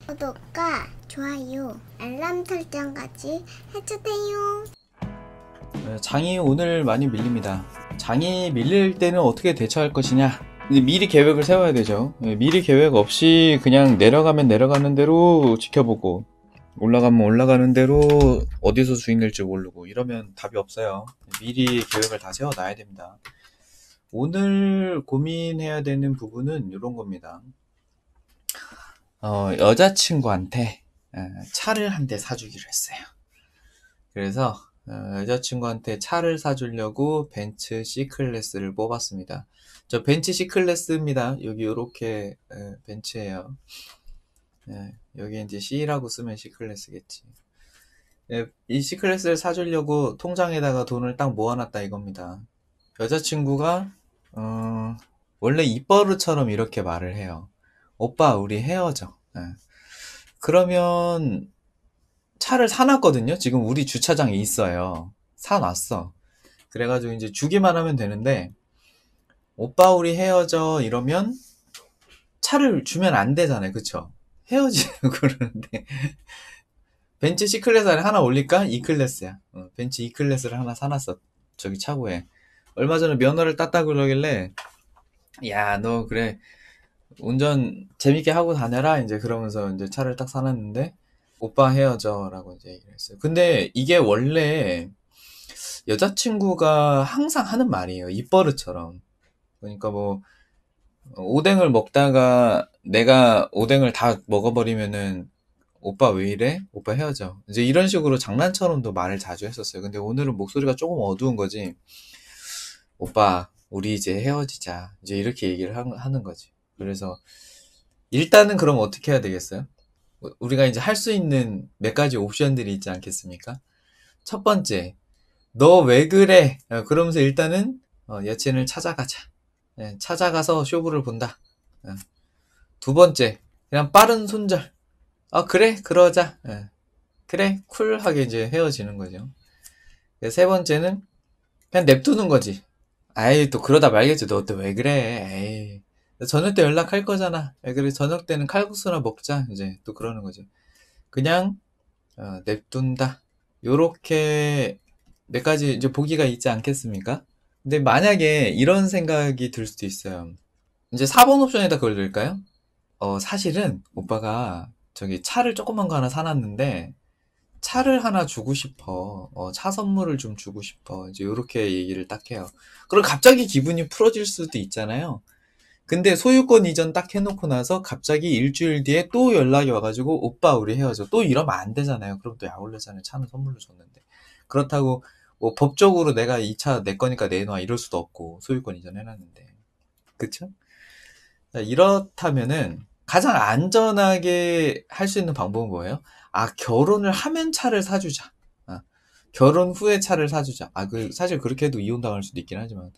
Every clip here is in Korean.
구독과 좋아요, 알람 설정까지 해주세요. 장이 오늘 많이 밀립니다. 장이 밀릴 때는 어떻게 대처할 것이냐? 이제 미리 계획을 세워야 되죠. 미리 계획 없이 그냥 내려가면 내려가는 대로 지켜보고 올라가면 올라가는 대로 어디서 수익 낼지 모르고 이러면 답이 없어요. 미리 계획을 다 세워놔야 됩니다. 오늘 고민해야 되는 부분은 이런 겁니다. 여자친구한테 차를 한 대 사주기로 했어요. 그래서 여자친구한테 차를 사주려고 벤츠 C클래스를 뽑았습니다. 저 벤츠 C클래스입니다. 여기 이렇게 벤츠예요. 여기 이제 C라고 쓰면 C클래스겠지. 이 C클래스를 사주려고 통장에다가 돈을 딱 모아놨다 이겁니다. 여자친구가 원래 입버릇처럼 이렇게 말을 해요. 오빠 우리 헤어져. 그러면 차를 사놨거든요. 지금 우리 주차장에 있어요. 사놨어. 그래가지고 이제 주기만 하면 되는데 오빠 우리 헤어져 이러면 차를 주면 안 되잖아요. 그쵸? 헤어지려고 그러는데 벤츠 C클래스 안에 하나 올릴까? E클래스야. 벤츠 E클래스를 하나 사놨어. 저기 차고에. 얼마 전에 면허를 땄다 그러길래 야 너 그래 운전 재밌게 하고 다녀라 이제 그러면서 이제 차를 딱 사놨는데 오빠 헤어져 라고 이제 얘기를 했어요. 근데 이게 원래 여자친구가 항상 하는 말이에요. 입버릇처럼. 그러니까 뭐 오뎅을 먹다가 내가 오뎅을 다 먹어버리면은 오빠 왜 이래? 오빠 헤어져. 이제 이런 식으로 장난처럼도 말을 자주 했었어요. 근데 오늘은 목소리가 조금 어두운 거지. 오빠 우리 이제 헤어지자. 이제 이렇게 얘기를 하는 거지. 그래서 일단은 그럼 어떻게 해야 되겠어요? 우리가 이제 할 수 있는 몇 가지 옵션들이 있지 않겠습니까? 첫 번째, 너 왜 그래? 그러면서 일단은 여친을 찾아가자. 찾아가서 쇼부를 본다. 두 번째, 그냥 빠른 손절. 그래, 그러자. 그래, 쿨하게 이제 헤어지는 거죠. 세 번째는 그냥 냅두는 거지. 아이, 또 그러다 말겠지. 너 또 왜 그래? 에이, 저녁 때 연락할 거잖아. 그래, 저녁 때는 칼국수나 먹자. 이제 또 그러는 거죠. 그냥 냅둔다. 요렇게 몇 가지 이제 보기가 있지 않겠습니까? 근데 만약에 이런 생각이 들 수도 있어요. 이제 4번 옵션에다 그걸 넣을까요? 사실은 오빠가 저기 차를 조그만 거 하나 사놨는데 차를 하나 주고 싶어. 차 선물을 좀 주고 싶어. 이제 요렇게 얘기를 딱 해요. 그럼 갑자기 기분이 풀어질 수도 있잖아요. 근데 소유권 이전 딱 해놓고 나서 갑자기 일주일 뒤에 또 연락이 와가지고 오빠 우리 헤어져. 또 이러면 안 되잖아요. 그럼 또 약올르잖아요. 차는 선물로 줬는데. 그렇다고 뭐 법적으로 내가 이 차 내 거니까 내놔 이럴 수도 없고 소유권 이전 해놨는데. 그쵸? 자, 이렇다면은 가장 안전하게 할 수 있는 방법은 뭐예요? 결혼을 하면 차를 사주자. 결혼 후에 차를 사주자. 사실 그렇게 해도 이혼당할 수도 있긴 하지만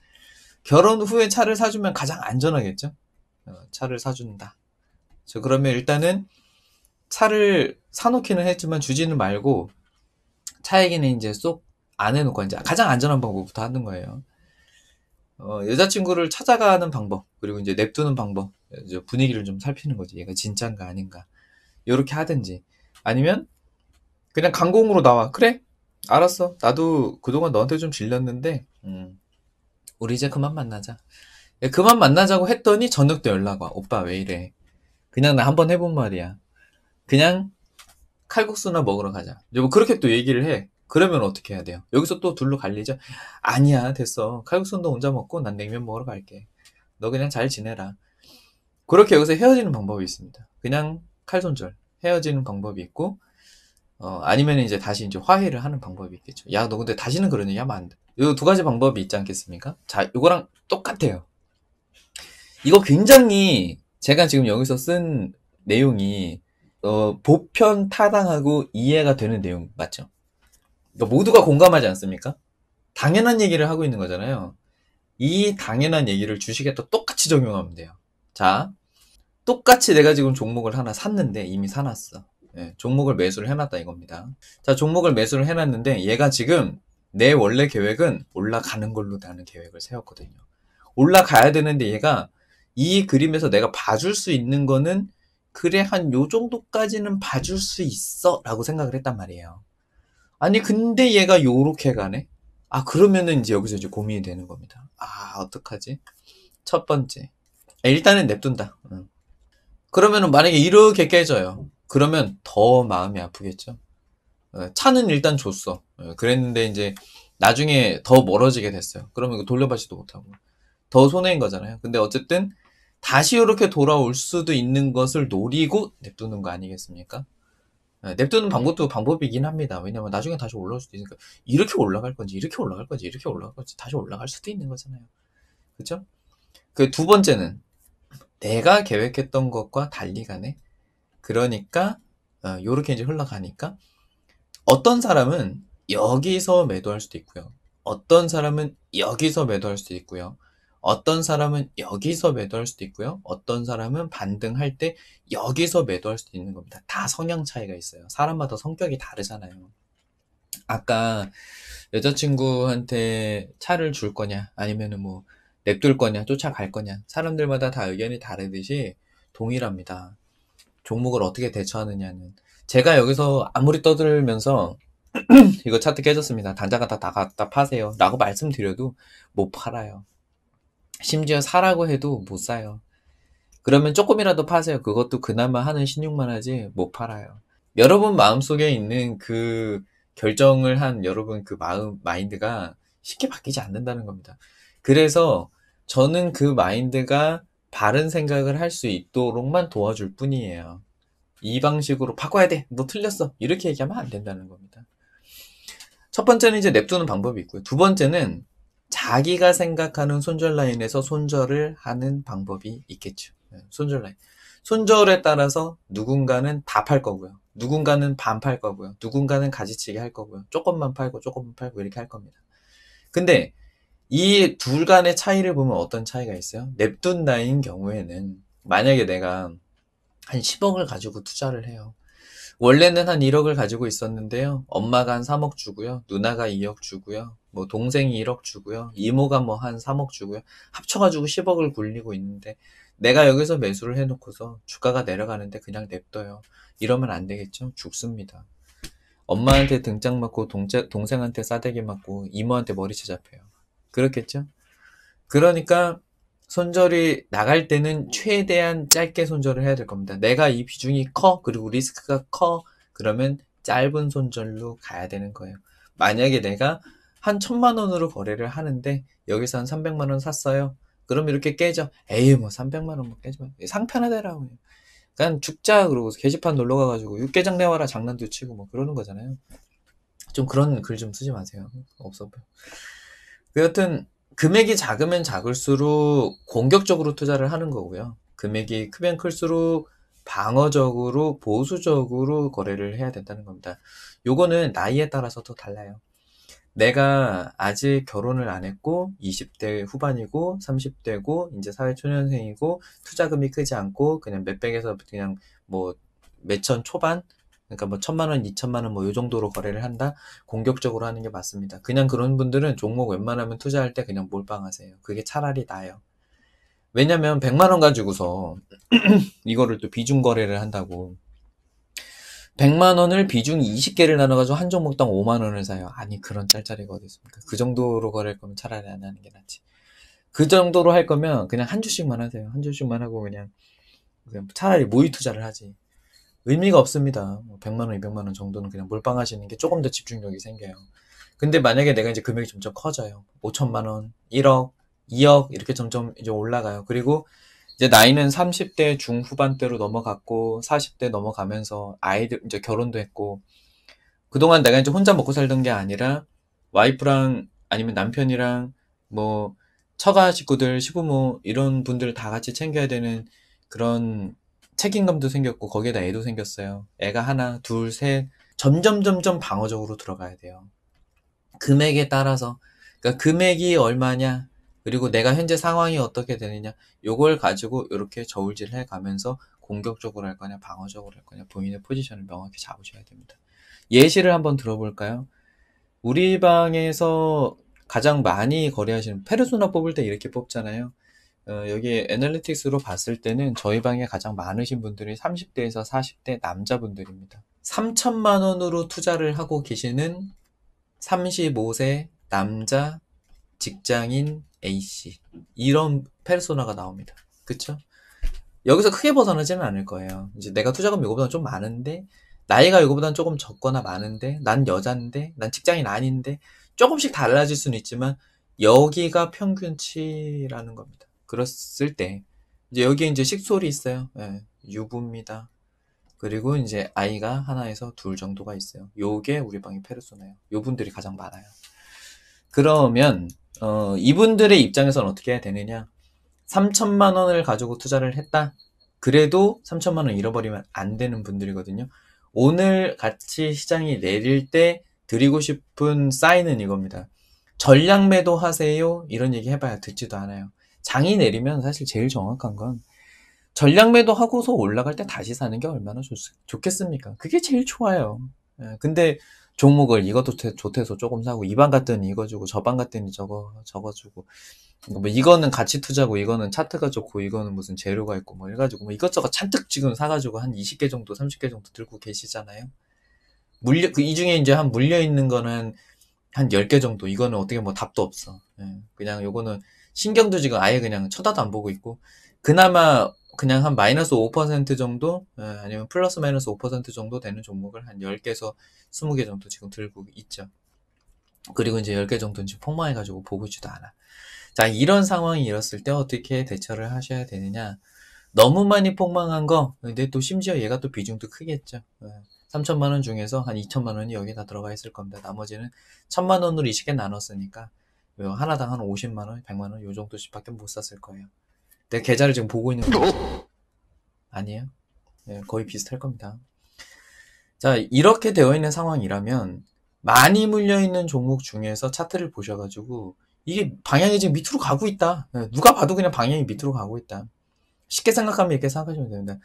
결혼 후에 차를 사주면 가장 안전하겠죠? 차를 사준다. 그러면 일단은 차를 사놓기는 했지만 주지는 말고 차 얘기는 이제 쏙 안 해놓고 이제 가장 안전한 방법부터 하는 거예요. 여자친구를 찾아가는 방법, 그리고 이제 냅두는 방법, 이제 분위기를 좀 살피는 거지. 얘가 진짠가 아닌가. 요렇게 하든지. 아니면 그냥 강공으로 나와. 그래? 알았어. 나도 그동안 너한테 좀 질렸는데, 우리 이제 그만 만나자. 그만 만나자고 했더니 저녁 때 연락 와. 오빠 왜 이래? 그냥 나 한번 해본 말이야. 그냥 칼국수나 먹으러 가자. 이제 뭐 그렇게 또 얘기를 해. 그러면 어떻게 해야 돼요? 여기서 또 둘로 갈리죠? 아니야, 됐어. 칼국수는 너 혼자 먹고 난 냉면 먹으러 갈게. 너 그냥 잘 지내라. 그렇게 여기서 헤어지는 방법이 있습니다. 그냥 칼손절. 헤어지는 방법이 있고, 아니면 이제 다시 이제 화해를 하는 방법이 있겠죠. 야, 너 근데 다시는 그런 얘기 하면 안 돼. 요 두 가지 방법이 있지 않겠습니까? 자, 요거랑 똑같아요. 이거 굉장히 제가 지금 여기서 쓴 내용이 보편 타당하고 이해가 되는 내용 맞죠? 그러니까 모두가 공감하지 않습니까? 당연한 얘기를 하고 있는 거잖아요. 이 당연한 얘기를 주식에도 똑같이 적용하면 돼요. 자, 똑같이 내가 지금 종목을 하나 샀는데 이미 사놨어. 종목을 매수를 해놨다 이겁니다. 자, 종목을 매수를 해놨는데 얘가 지금 내 원래 계획은 올라가는 걸로 나는 계획을 세웠거든요. 올라가야 되는데 얘가 이 그림에서 내가 봐줄 수 있는 거는 그래, 한 요 정도까지는 봐줄 수 있어. 라고 생각을 했단 말이에요. 아니, 근데 얘가 요렇게 가네? 아, 그러면은 이제 여기서 이제 고민이 되는 겁니다. 아, 어떡하지? 첫 번째. 일단은 냅둔다. 응. 그러면은 만약에 이렇게 깨져요. 그러면 더 마음이 아프겠죠? 차는 일단 줬어. 그랬는데 이제 나중에 더 멀어지게 됐어요. 그러면 이거 돌려받지도 못하고. 더 손해인 거잖아요. 근데 어쨌든 다시 이렇게 돌아올 수도 있는 것을 노리고 냅두는 거 아니겠습니까? 냅두는 방법도 방법이긴 합니다. 왜냐면 나중에 다시 올라올 수도 있으니까 이렇게 올라갈 건지 이렇게 올라갈 건지 이렇게 올라갈 건지 다시 올라갈 수도 있는 거잖아요. 그죠? 그 두 번째는 내가 계획했던 것과 달리 가네. 그러니까 요렇게 이제 흘러가니까 어떤 사람은 여기서 매도할 수도 있고요. 어떤 사람은 여기서 매도할 수도 있고요. 어떤 사람은 여기서 매도할 수도 있고요. 어떤 사람은 반등할 때 여기서 매도할 수도 있는 겁니다. 다 성향 차이가 있어요. 사람마다 성격이 다르잖아요. 아까 여자친구한테 차를 줄 거냐, 아니면은 뭐 냅둘 거냐, 쫓아갈 거냐, 사람들마다 다 의견이 다르듯이 동일합니다. 종목을 어떻게 대처하느냐는. 제가 여기서 아무리 떠들면서 이거 차트 깨졌습니다. 당장 다 갖다 파세요. 라고 말씀드려도 못 팔아요. 심지어 사라고 해도 못 사요. 그러면 조금이라도 파세요. 그것도 그나마 하는 신용만 하지 못 팔아요. 여러분 마음속에 있는 그 결정을 한 여러분 그 마인드가 쉽게 바뀌지 않는다는 겁니다. 그래서 저는 그 마인드가 바른 생각을 할 수 있도록만 도와줄 뿐이에요. 이 방식으로 바꿔야 돼. 너 틀렸어. 이렇게 얘기하면 안 된다는 겁니다. 첫 번째는 이제 냅두는 방법이 있고요. 두 번째는 자기가 생각하는 손절 라인에서 손절을 하는 방법이 있겠죠. 손절 라인. 손절에 따라서 누군가는 다 팔 거고요. 누군가는 반 팔 거고요. 누군가는 가지치기 할 거고요. 조금만 팔고 조금만 팔고 이렇게 할 겁니다. 근데 이 둘 간의 차이를 보면 어떤 차이가 있어요? 냅둔 나인 경우에는 만약에 내가 한 10억을 가지고 투자를 해요. 원래는 한 1억을 가지고 있었는데요. 엄마가 한 3억 주고요. 누나가 2억 주고요. 뭐 동생이 1억 주고요. 이모가 뭐 한 3억 주고요. 합쳐가지고 10억을 굴리고 있는데 내가 여기서 매수를 해놓고서 주가가 내려가는데 그냥 냅둬요. 이러면 안 되겠죠? 죽습니다. 엄마한테 등짝 맞고 동생한테 싸대기 맞고 이모한테 머리채 잡혀요. 그렇겠죠? 그러니까 손절이 나갈 때는 최대한 짧게 손절을 해야 될 겁니다. 내가 이 비중이 커, 그리고 리스크가 커, 그러면 짧은 손절로 가야 되는 거예요. 만약에 내가 한 1,000만 원으로 거래를 하는데 여기서 한 300만 원 샀어요. 그럼 이렇게 깨져. 에이, 뭐 300만 원 뭐 깨지 마. 상편하대라고. 그냥 죽자 그러고 게시판 놀러 가가지고 육개장 내와라 장난도 치고 뭐 그러는 거잖아요. 좀 그런 글 좀 쓰지 마세요. 없어 보여. 여하튼 금액이 작으면 작을수록 공격적으로 투자를 하는 거고요. 금액이 크면 클수록 방어적으로 보수적으로 거래를 해야 된다는 겁니다. 요거는 나이에 따라서도 달라요. 내가 아직 결혼을 안 했고 20대 후반이고 30대고 이제 사회초년생이고 투자금이 크지 않고 그냥 몇백에서 그냥 뭐 몇천 초반, 그러니까 뭐 1,000만 원, 2,000만 원 뭐 요 정도로 거래를 한다. 공격적으로 하는 게 맞습니다. 그냥 그런 분들은 종목 웬만하면 투자할 때 그냥 몰빵하세요. 그게 차라리 나아요. 왜냐면 100만 원 가지고서 이거를 또 비중 거래를 한다고 100만 원을 비중 20개를 나눠가지고 한 종목당 5만 원을 사요. 아니 그런 짤짤이가 어디 있습니까? 그 정도로 거래할 거면 차라리 안 하는 게 낫지. 그 정도로 할 거면 그냥 한 주씩만 하세요. 한 주씩만 하고 그냥 차라리 모의 투자를 하지. 의미가 없습니다. 100만 원, 200만 원 정도는 그냥 몰빵하시는 게 조금 더 집중력이 생겨요. 근데 만약에 내가 이제 금액이 점점 커져요. 5천만 원, 1억, 2억 이렇게 점점 이제 올라가요. 그리고 이제 나이는 30대 중후반대로 넘어갔고 40대 넘어가면서 아이들 이제 결혼도 했고 그동안 내가 이제 혼자 먹고 살던 게 아니라 와이프랑 아니면 남편이랑 뭐 처가 식구들, 시부모 이런 분들 다 같이 챙겨야 되는 그런 책임감도 생겼고 거기에다 애도 생겼어요. 애가 하나, 둘, 셋 점점 방어적으로 들어가야 돼요. 금액에 따라서 그러니까 금액이 얼마냐 그리고 내가 현재 상황이 어떻게 되느냐 요걸 가지고 이렇게 저울질을 해가면서 공격적으로 할 거냐 방어적으로 할 거냐 본인의 포지션을 명확히 잡으셔야 됩니다. 예시를 한번 들어볼까요? 우리 방에서 가장 많이 거래하시는 페르소나 뽑을 때 이렇게 뽑잖아요. 여기 애널리틱스로 봤을 때는 저희 방에 가장 많으신 분들이 30대에서 40대 남자분들입니다. 3천만 원으로 투자를 하고 계시는 35세 남자 직장인 A씨. 이런 페르소나가 나옵니다. 그쵸? 여기서 크게 벗어나지는 않을 거예요. 이제 내가 투자금 이거보다 좀 많은데, 나이가 이거보다는 조금 적거나 많은데, 난 여잔데, 난 직장인 아닌데, 조금씩 달라질 수는 있지만, 여기가 평균치라는 겁니다. 그랬을 때, 이제 여기에 이제 식솔이 있어요. 예, 유부입니다. 그리고 이제 아이가 하나에서 둘 정도가 있어요. 요게 우리 방의 페르소나예요. 요 분들이 가장 많아요. 그러면, 이분들의 입장에서는 어떻게 해야 되느냐? 3천만 원을 가지고 투자를 했다. 그래도 3천만 원 잃어버리면 안 되는 분들이거든요. 오늘 같이 시장이 내릴 때 드리고 싶은 사인은 이겁니다. 전량 매도 하세요. 이런 얘기 해봐야 듣지도 않아요. 장이 내리면 사실 제일 정확한 건 전량 매도 하고서 올라갈 때 다시 사는 게 얼마나 좋겠습니까? 그게 제일 좋아요. 예, 근데 종목을 이것도 좋대서 조금 사고 이 방 갔더니 이거 주고 저 방 갔더니 저거 주고 뭐 이거는 가치 투자고 이거는 차트가 좋고 이거는 무슨 재료가 있고 뭐 해가지고 뭐 이것저것 잔뜩 지금 사가지고 한 20개 정도 30개 정도 들고 계시잖아요. 이 중에 이제 한 물려 있는 거는 한 10개 정도. 이거는 어떻게 뭐 답도 없어. 예, 그냥 요거는 신경도 지금 아예 그냥 쳐다도 안 보고 있고 그나마 그냥 한 마이너스 5% 정도 아니면 플러스 마이너스 5% 정도 되는 종목을 한 10개에서 20개 정도 지금 들고 있죠. 그리고 이제 10개 정도는 지금 폭망해가지고 보고 있지도 않아. 자, 이런 상황이 일었을 때 어떻게 대처를 하셔야 되느냐. 너무 많이 폭망한 거, 근데 또 심지어 얘가 또 비중도 크겠죠. 3천만 원 중에서 한 2천만 원이 여기다 들어가 있을 겁니다. 나머지는 1천만 원으로 20개 나눴으니까 하나당 한 50만 원, 100만 원 요 정도씩 밖에 못 샀을 거예요. 내 계좌를 지금 보고 있는 거 아니에요? 네, 거의 비슷할 겁니다. 자, 이렇게 되어 있는 상황이라면 많이 물려있는 종목 중에서 차트를 보셔가지고 이게 방향이 지금 밑으로 가고 있다. 누가 봐도 그냥 방향이 밑으로 가고 있다. 쉽게 생각하면 이렇게 생각하시면 됩니다.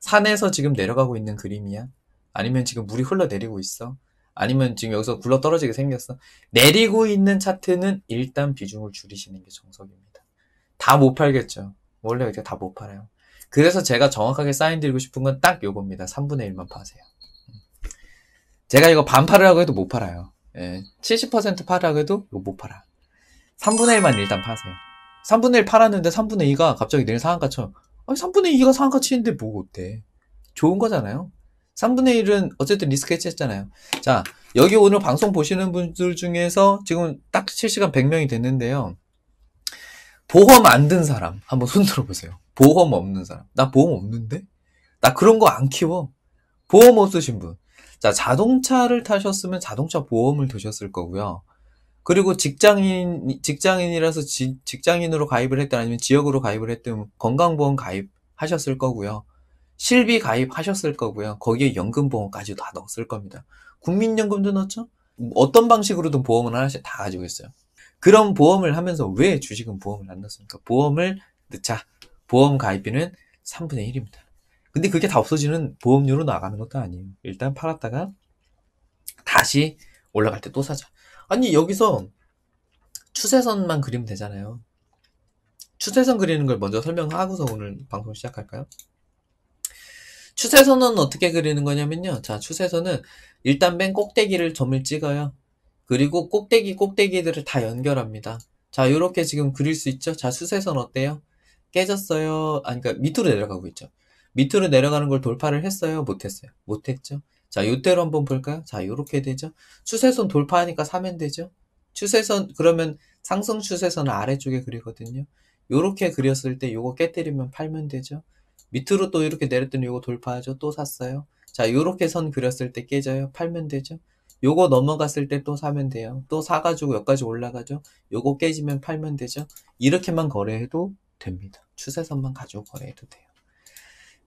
산에서 지금 내려가고 있는 그림이야? 아니면 지금 물이 흘러내리고 있어? 아니면 지금 여기서 굴러 떨어지게 생겼어? 내리고 있는 차트는 일단 비중을 줄이시는 게 정석입니다. 다 못 팔겠죠. 원래 이렇게 다 못 팔아요. 그래서 제가 정확하게 사인 드리고 싶은 건 딱 요겁니다. 3분의 1만 파세요. 제가 이거 반 팔으라고 해도 못 팔아요. 70% 팔으라고 해도 이거 못 팔아. 3분의 1만 일단 파세요. 3분의 1 팔았는데 3분의 2가 갑자기 내일 상한가 쳐. 아니 3분의 2가 상한가 치는데 뭐 어때? 좋은 거잖아요. 3분의 1은 어쨌든 리스크 해치했잖아요. 자, 여기 오늘 방송 보시는 분들 중에서 지금 딱 실시간 100명이 됐는데요. 보험 안 든 사람 한번 손 들어보세요. 보험 없는 사람. 나 보험 없는데? 나 그런 거 안 키워. 보험 없으신 분. 자, 자동차를 타셨으면 자동차 보험을 드셨을 거고요. 그리고 직장인이라서 직장인으로 가입을 했든 아니면 지역으로 가입을 했든 건강보험 가입하셨을 거고요. 실비 가입하셨을 거고요. 거기에 연금보험까지 다 넣었을 겁니다. 국민연금도 넣었죠? 어떤 방식으로든 보험을 하나씩 다 가지고 있어요. 그런 보험을 하면서 왜 주식은 보험을 안 넣습니까? 보험을 넣자. 보험 가입비는 3분의 1입니다. 근데 그게 다 없어지는 보험료로 나가는 것도 아니에요. 일단 팔았다가 다시 올라갈 때 또 사자. 아니 여기서 추세선만 그리면 되잖아요. 추세선 그리는 걸 먼저 설명하고서 오늘 방송 시작할까요? 추세선은 어떻게 그리는 거냐면요. 자, 추세선은 일단 맨 꼭대기를 점을 찍어요. 그리고 꼭대기들을 다 연결합니다. 자, 요렇게 지금 그릴 수 있죠? 자, 추세선 어때요? 깨졌어요? 아니, 그러니까 밑으로 내려가고 있죠. 밑으로 내려가는 걸 돌파를 했어요? 못했어요? 못했죠? 자, 요대로 한번 볼까요? 자, 요렇게 되죠? 추세선 돌파하니까 사면 되죠? 추세선, 그러면 상승 추세선을 아래쪽에 그리거든요. 요렇게 그렸을 때 요거 깨뜨리면 팔면 되죠? 밑으로 또 이렇게 내렸더니 요거 돌파하죠? 또 샀어요? 자, 요렇게 선 그렸을 때 깨져요? 팔면 되죠? 요거 넘어갔을 때 또 사면 돼요. 또 사가지고 여기까지 올라가죠? 요거 깨지면 팔면 되죠? 이렇게만 거래해도 됩니다. 추세선만 가지고 거래해도 돼요.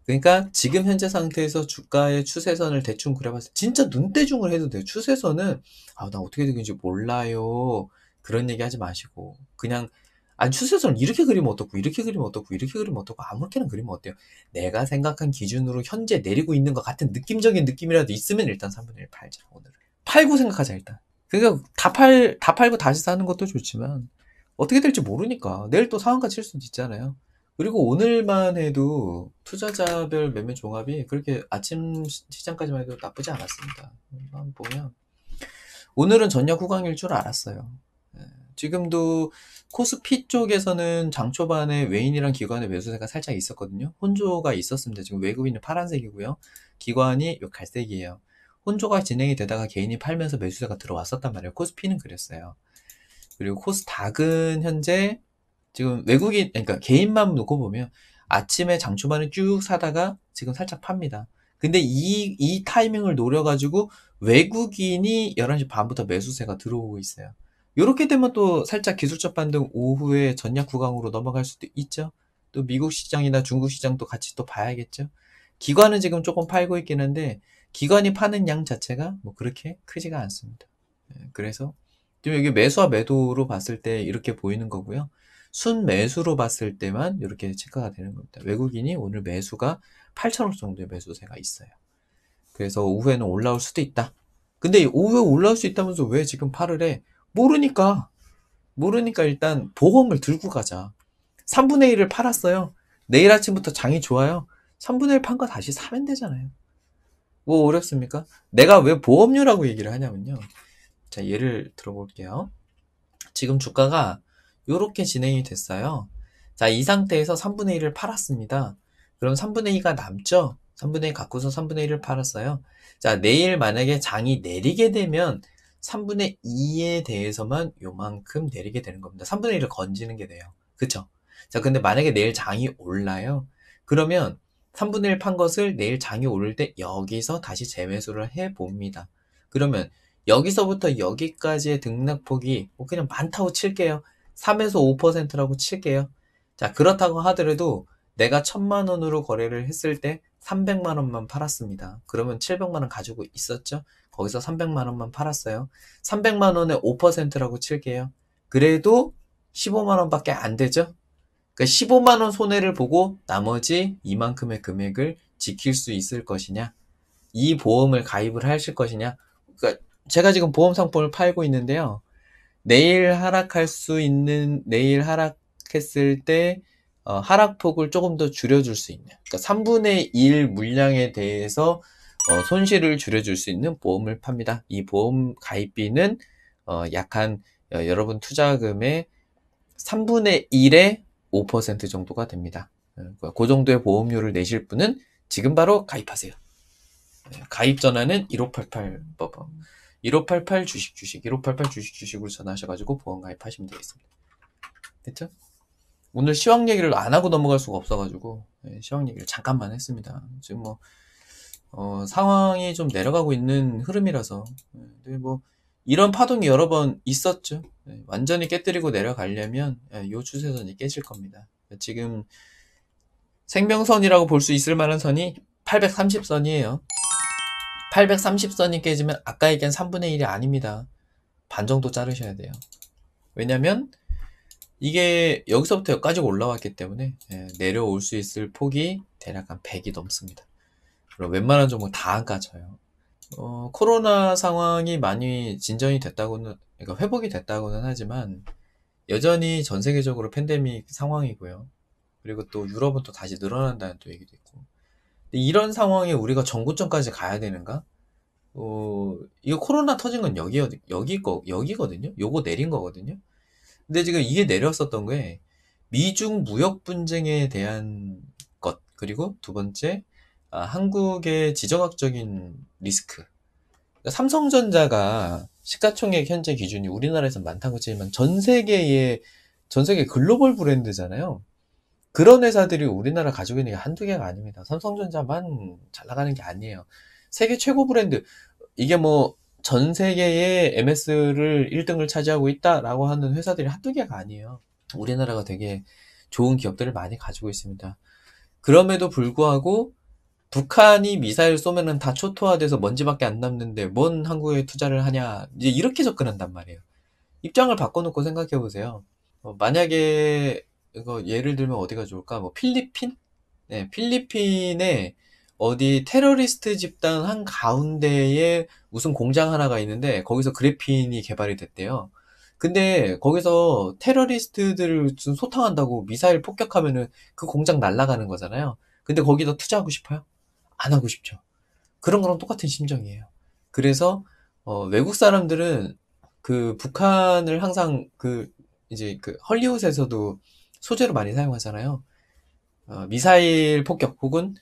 그러니까 지금 현재 상태에서 주가의 추세선을 대충 그려봤을 때 진짜 눈대중을 해도 돼요. 추세선은 나 어떻게 되는지 몰라요. 그런 얘기 하지 마시고 그냥 아니 추세선을 이렇게 그리면 어떻고 이렇게 그리면 어떻고 이렇게 그리면 어떻고 아무렇게나 그리면 어때요? 내가 생각한 기준으로 현재 내리고 있는 것 같은 느낌적인 느낌이라도 있으면 일단 3분의 1 팔자 오늘은. 팔고 생각하자 일단. 그러니까 다 팔고 다시 사는 것도 좋지만 어떻게 될지 모르니까 내일 또 상한가 칠 수도 있잖아요. 그리고 오늘만 해도 투자자별 매매 종합이 그렇게 아침 시장까지만 해도 나쁘지 않았습니다. 한번 보면 오늘은 전략 후강일 줄 알았어요. 예, 지금도 코스피 쪽에서는 장 초반에 외인이랑 기관의 매수세가 살짝 있었거든요. 혼조가 있었습니다. 지금 외국인은 파란색이고요. 기관이 요 갈색이에요. 혼조가 진행이 되다가 개인이 팔면서 매수세가 들어왔었단 말이에요. 코스피는 그랬어요. 그리고 코스닥은 현재 지금 외국인, 그러니까 개인만 놓고 보면 아침에 장 초반에 쭉 사다가 지금 살짝 팝니다. 근데 이 타이밍을 노려가지고 외국인이 11시 반부터 매수세가 들어오고 있어요. 이렇게 되면 또 살짝 기술적 반등 오후에 전략 구강으로 넘어갈 수도 있죠. 또 미국 시장이나 중국 시장도 같이 또 봐야겠죠. 기관은 지금 조금 팔고 있긴 한데 기관이 파는 양 자체가 뭐 그렇게 크지가 않습니다. 예, 그래서 지금 여기 매수와 매도로 봤을 때 이렇게 보이는 거고요. 순매수로 봤을 때만 이렇게 체크가 되는 겁니다. 외국인이 오늘 매수가 8천억 정도의 매수세가 있어요. 그래서 오후에는 올라올 수도 있다. 근데 오후에 올라올 수 있다면서 왜 지금 팔을 해? 모르니까. 모르니까 일단 보험을 들고 가자. 3분의 1을 팔았어요. 내일 아침부터 장이 좋아요. 3분의 1 판 거 다시 사면 되잖아요. 뭐 어렵습니까? 내가 왜 보험료라고 얘기를 하냐면요. 자, 예를 들어볼게요. 지금 주가가 이렇게 진행이 됐어요. 자, 이 상태에서 3분의 1을 팔았습니다. 그럼 3분의 2가 남죠? 3분의 2 갖고서 3분의 1을 팔았어요. 자, 내일 만약에 장이 내리게 되면 3분의 2에 대해서만 요만큼 내리게 되는 겁니다. 3분의 1을 건지는 게 돼요. 그쵸? 자, 근데 만약에 내일 장이 올라요. 그러면 3분의 1 판 것을 내일 장이 오를 때 여기서 다시 재매수를 해봅니다. 그러면 여기서부터 여기까지의 등락폭이 뭐 그냥 많다고 칠게요. 3에서 5%라고 칠게요. 자, 그렇다고 하더라도 내가 1000만 원으로 거래를 했을 때 300만 원만 팔았습니다. 그러면 700만 원 가지고 있었죠? 거기서 300만 원만 팔았어요. 300만 원에 5%라고 칠게요. 그래도 15만 원밖에 안 되죠? 그러니까 15만 원 손해를 보고 나머지 이만큼의 금액을 지킬 수 있을 것이냐? 이 보험을 가입을 하실 것이냐? 그러니까 제가 지금 보험 상품을 팔고 있는데요. 내일 하락했을 때 하락폭을 조금 더 줄여줄 수 있는, 그러니까 3분의 1 물량에 대해서 손실을 줄여줄 수 있는 보험을 팝니다. 이 보험 가입비는 약 한 여러분 투자금의 3분의 1의 5% 정도가 됩니다. 그 정도의 보험료를 내실 분은 지금 바로 가입하세요. 가입 전화는 1588 1588 주식 1588 주식으로 전화하셔가지고 보험 가입하시면 되겠습니다. 됐죠? 오늘 시황 얘기를 안 하고 넘어갈 수가 없어가지고 시황 얘기를 잠깐만 했습니다. 지금 뭐 상황이 좀 내려가고 있는 흐름이라서 근데 뭐 이런 파동이 여러 번 있었죠. 완전히 깨뜨리고 내려가려면 이 추세선이 깨질 겁니다. 지금 생명선이라고 볼 수 있을 만한 선이 830선이에요. 830선이 깨지면 아까 얘기한 3분의 1이 아닙니다. 반 정도 자르셔야 돼요. 왜냐면 이게 여기서부터 여기까지 올라왔기 때문에 내려올 수 있을 폭이 대략 한 100이 넘습니다. 그럼 웬만한 종목 다 안 까져요. 코로나 상황이 많이 진전이 됐다고는, 그러니까 회복이 됐다고는 하지만 여전히 전 세계적으로 팬데믹 상황이고요. 그리고 또 유럽은 또 다시 늘어난다는 또 얘기도 있고. 근데 이런 상황에 우리가 정고점까지 가야 되는가? 이거 코로나 터진 건 여기거든요? 요거 내린 거거든요? 근데 지금 이게 내렸었던 게 미중 무역 분쟁에 대한 것, 그리고 두 번째, 한국의 지정학적인 리스크. 그러니까 삼성전자가 시가총액 현재 기준이 우리나라에서 많다고 치지만 전 세계 글로벌 브랜드잖아요. 그런 회사들이 우리나라 가지고 있는 게 한두 개가 아닙니다. 삼성전자만 잘 나가는 게 아니에요. 세계 최고 브랜드, 이게 뭐 전 세계의 MS를 1등을 차지하고 있다라고 하는 회사들이 한두 개가 아니에요. 우리나라가 되게 좋은 기업들을 많이 가지고 있습니다. 그럼에도 불구하고 북한이 미사일 쏘면은 다 초토화돼서 먼지밖에 안 남는데 뭔 한국에 투자를 하냐, 이제 이렇게 접근한단 말이에요. 입장을 바꿔놓고 생각해 보세요. 만약에 이거 예를 들면 어디가 좋을까? 뭐 필리핀? 네, 필리핀에 어디 테러리스트 집단 한 가운데에 무슨 공장 하나가 있는데 거기서 그래핀이 개발이 됐대요. 근데 거기서 테러리스트들을 소탕한다고 미사일 폭격하면은 그 공장 날아가는 거잖아요. 근데 거기다 투자하고 싶어요? 안 하고 싶죠. 그런 거랑 똑같은 심정이에요. 그래서 외국 사람들은 그 북한을 항상 그 이제 그 헐리우드에서도 소재로 많이 사용하잖아요. 미사일 폭격 혹은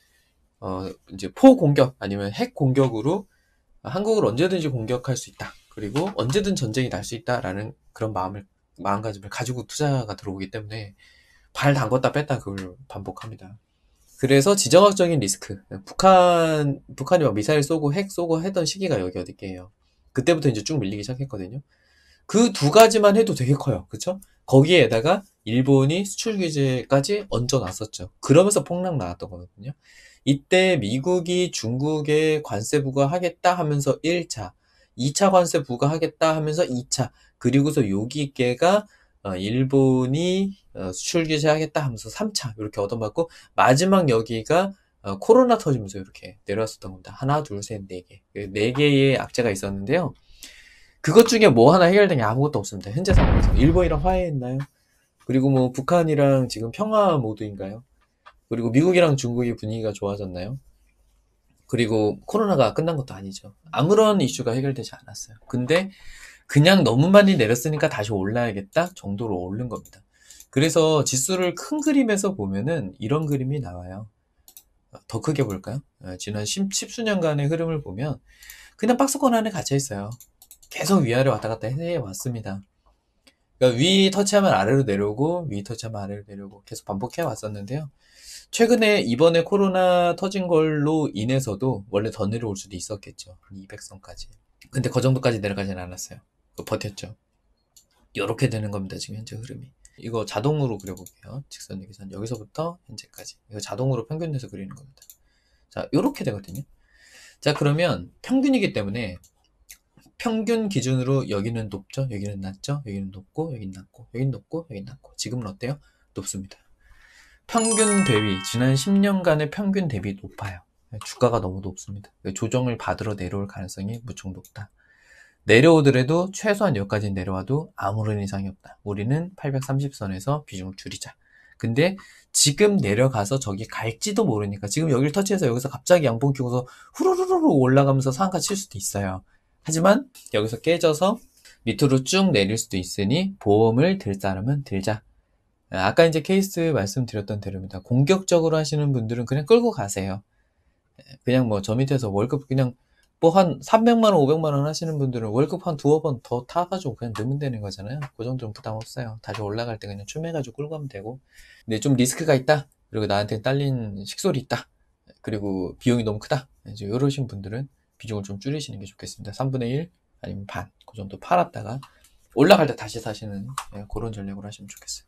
이제 포 공격 아니면 핵 공격으로 한국을 언제든지 공격할 수 있다. 그리고 언제든 전쟁이 날 수 있다라는 그런 마음가짐을 가지고 투자가 들어오기 때문에 발 담궜다 뺐다 그걸 반복합니다. 그래서 지정학적인 리스크. 북한이 막 미사일 쏘고 핵 쏘고 했던 시기가 여기 어디게요. 그때부터 이제 쭉 밀리기 시작했거든요. 그 두 가지만 해도 되게 커요. 그쵸? 거기에다가 일본이 수출 규제까지 얹어놨었죠. 그러면서 폭락 나왔던 거거든요. 이때 미국이 중국에 관세 부과하겠다 하면서 1차, 2차 관세 부과하겠다 하면서 2차, 그리고서 여기께가 일본이 수출 규제하겠다 하면서 3차 이렇게 얻어맞고 마지막 여기가 코로나 터지면서 이렇게 내려왔었던 겁니다. 하나, 둘, 셋, 네 개. 네 개의 악재가 있었는데요. 그것 중에 뭐 하나 해결된 게 아무것도 없습니다. 현재 상황에서. 일본이랑 화해했나요? 그리고 뭐 북한이랑 지금 평화 모드인가요? 그리고 미국이랑 중국이 분위기가 좋아졌나요? 그리고 코로나가 끝난 것도 아니죠. 아무런 이슈가 해결되지 않았어요. 근데 그냥 너무 많이 내렸으니까 다시 올라야겠다 정도로 오른 겁니다. 그래서 지수를 큰 그림에서 보면은 이런 그림이 나와요. 더 크게 볼까요? 지난 십수년간의 흐름을 보면 그냥 박스권 안에 갇혀 있어요. 계속 위아래 왔다 갔다 해 왔습니다. 그러니까 위 터치하면 아래로 내려오고 위 터치하면 아래로 내려오고 계속 반복해 왔었는데요. 최근에 이번에 코로나 터진 걸로 인해서도 원래 더 내려올 수도 있었겠죠. 한 200선까지. 근데 그 정도까지 내려가진 않았어요. 버텼죠. 이렇게 되는 겁니다. 지금 현재 흐름이. 이거 자동으로 그려볼게요. 직선, 유기선. 여기서부터 현재까지. 이거 자동으로 평균 내서 그리는 겁니다. 자, 이렇게 되거든요. 자, 그러면 평균이기 때문에 평균 기준으로 여기는 높죠? 여기는 낮죠? 여기는 높고, 여기는 낮고, 여기는 높고, 여기는 낮고. 지금은 어때요? 높습니다. 평균 대비, 지난 10년간의 평균 대비 높아요. 주가가 너무 높습니다. 조정을 받으러 내려올 가능성이 무척 높다. 내려오더라도 최소한 여기까지 내려와도 아무런 이상이 없다. 우리는 830선에서 비중을 줄이자. 근데 지금 내려가서 저기 갈지도 모르니까 지금 여기를 터치해서 여기서 갑자기 양봉 키고서 후루루루 올라가면서 상한가 칠 수도 있어요. 하지만 여기서 깨져서 밑으로 쭉 내릴 수도 있으니 보험을 들 사람은 들자. 아까 이제 케이스 말씀드렸던 대로입니다. 공격적으로 하시는 분들은 그냥 끌고 가세요. 그냥 뭐 저 밑에서 월급 그냥 뭐 한 300만 원, 500만 원 하시는 분들은 월급 한 두어 번 더 타가지고 그냥 넣으면 되는 거잖아요. 그 정도는 부담 없어요. 다시 올라갈 때 그냥 춤해가지고 끌고 가면 되고. 근데 좀 리스크가 있다. 그리고 나한테 딸린 식솔이 있다. 그리고 비용이 너무 크다. 이제 이러신 분들은 비중을 좀 줄이시는 게 좋겠습니다. 3분의 1 아니면 반. 그 정도 팔았다가 올라갈 때 다시 사시는 그런 전략으로 하시면 좋겠어요.